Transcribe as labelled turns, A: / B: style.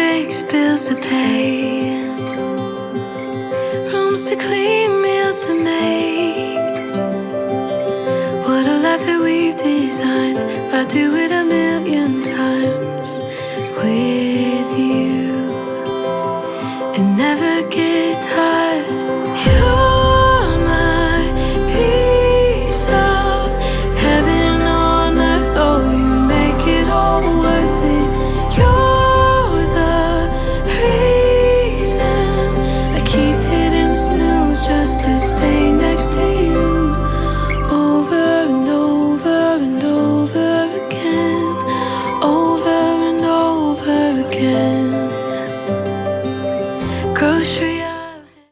A: fix, bills to pay, rooms to clean, meals to make. What a life that we've designed. I'd do it a million times with you and never get tired. You're my piece of heaven on earth. Oh, you make it all worth it. You're the reason I keep hitting snooze just to stay next to you. Over and over and over again. Over and over again. Grocery